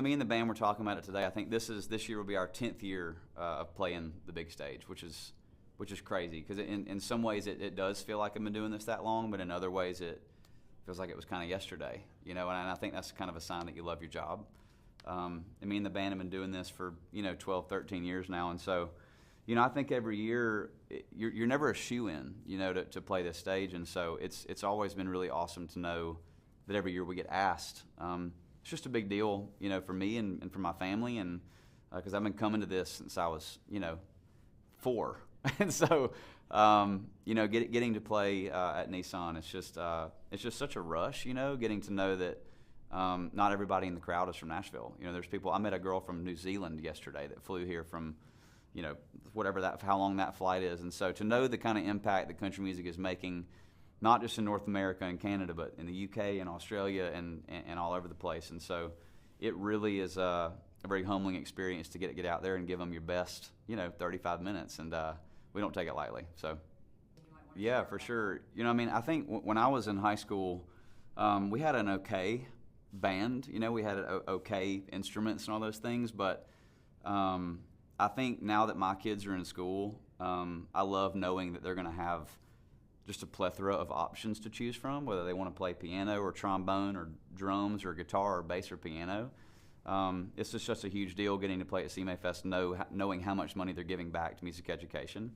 me and the band were talking about it today. I think this year will be our 10th year of playing the big stage, which is crazy because in some ways it does feel like I've been doing this that long, but in other ways it feels like it was kind of yesterday, and I think that's kind of a sign that you love your job. And me and the band have been doing this for 12, 13 years now, and so I think every year you're never a shoo-in, to play this stage, and so it's always been really awesome to know that every year we get asked. It's just a big deal, for me and for my family, and because I've been coming to this since I was 4. And so, getting to play at Nissan, it's just such a rush, getting to know that not everybody in the crowd is from Nashville. There's people. I met a girl from New Zealand yesterday that flew here from, how long that flight is, and so to know the kind of impact that country music is making, not just in North America and Canada, but in the UK and Australia and all over the place, and so it really is a very humbling experience to get out there and give them your best, 35 minutes, and we don't take it lightly. So, yeah, for sure. I think when I was in high school, we had an okay band. We had okay instruments and all those things. But I think now that my kids are in school, I love knowing that they're going to have just a plethora of options to choose from, whether they want to play piano or trombone or drums or guitar or bass or piano. It's just such a huge deal getting to play at CMA Fest, knowing how much money they're giving back to music education.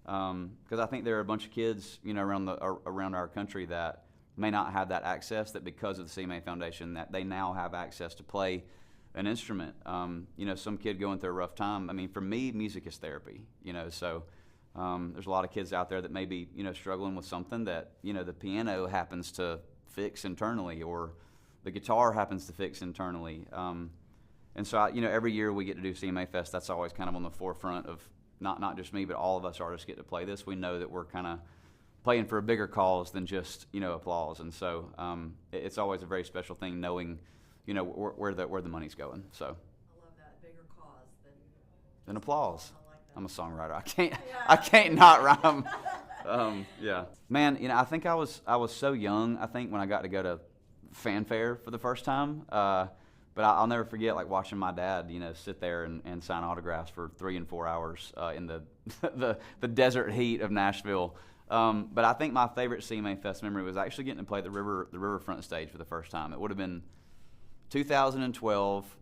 Because I think there are a bunch of kids, around our country that may not have that access. That because of the CMA Foundation, that they now have access to play an instrument. Some kid going through a rough time. For me, music is therapy. So there's a lot of kids out there that may be, struggling with something that the piano happens to fix internally, or the guitar happens to fix internally. And so, every year we get to do CMA Fest, that's always kind of on the forefront of not just me, but all of us artists get to play this. We know that we're kind of playing for a bigger cause than just, applause. And so it's always a very special thing knowing, where the money's going. So I love that, bigger cause than applause. I like that. I'm a songwriter. I can't not rhyme. Yeah, man. I think I was so young. I think when I got to go to fanfare for the first time, but I'll never forget watching my dad, sit there and sign autographs for 3 and 4 hours in the the desert heat of Nashville. But I think my favorite CMA Fest memory was actually getting to play the riverfront stage for the first time. It would have been 2012,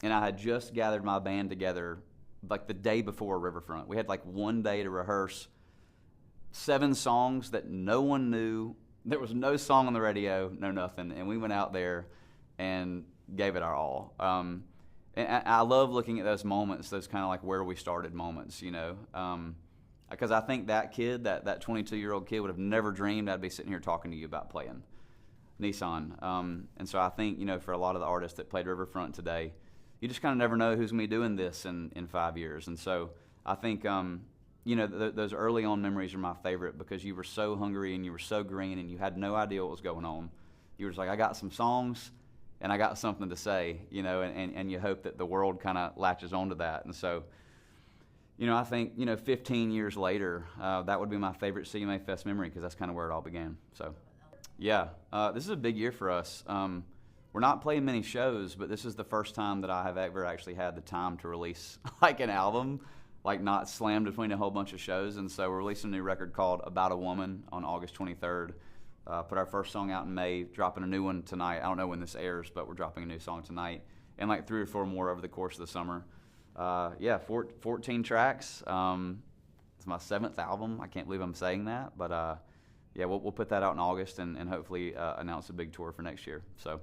and I had just gathered my band together the day before Riverfront. We had 1 day to rehearse 7 songs that no one knew. There was no song on the radio, no nothing, and we went out there and gave it our all. And I love looking at those moments, those kind of where we started moments, because I think that kid, that 22-year-old kid, would have never dreamed I'd be sitting here talking to you about playing Nissan. And so I think, for a lot of the artists that played Riverfront today, you just kind of never know who's going to be doing this in 5 years. And so I think, those early on memories are my favorite because you were so hungry and you were so green and you had no idea what was going on. You were just I got some songs and I got something to say, and you hope that the world kind of latches onto that. And so, I think, 15 years later, that would be my favorite CMA Fest memory because that's kind of where it all began. So, yeah, this is a big year for us. We're not playing many shows, but this is the first time that I have ever actually had the time to release an album, not slammed between a whole bunch of shows. And so we're releasing a new record called About a Woman on August 23rd. Put our first song out in May, dropping a new one tonight. I don't know when this airs, but we're dropping a new song tonight, and 3 or 4 more over the course of the summer. 14 tracks. It's my 7th album. I can't believe I'm saying that, but we'll put that out in August and hopefully announce a big tour for next year. So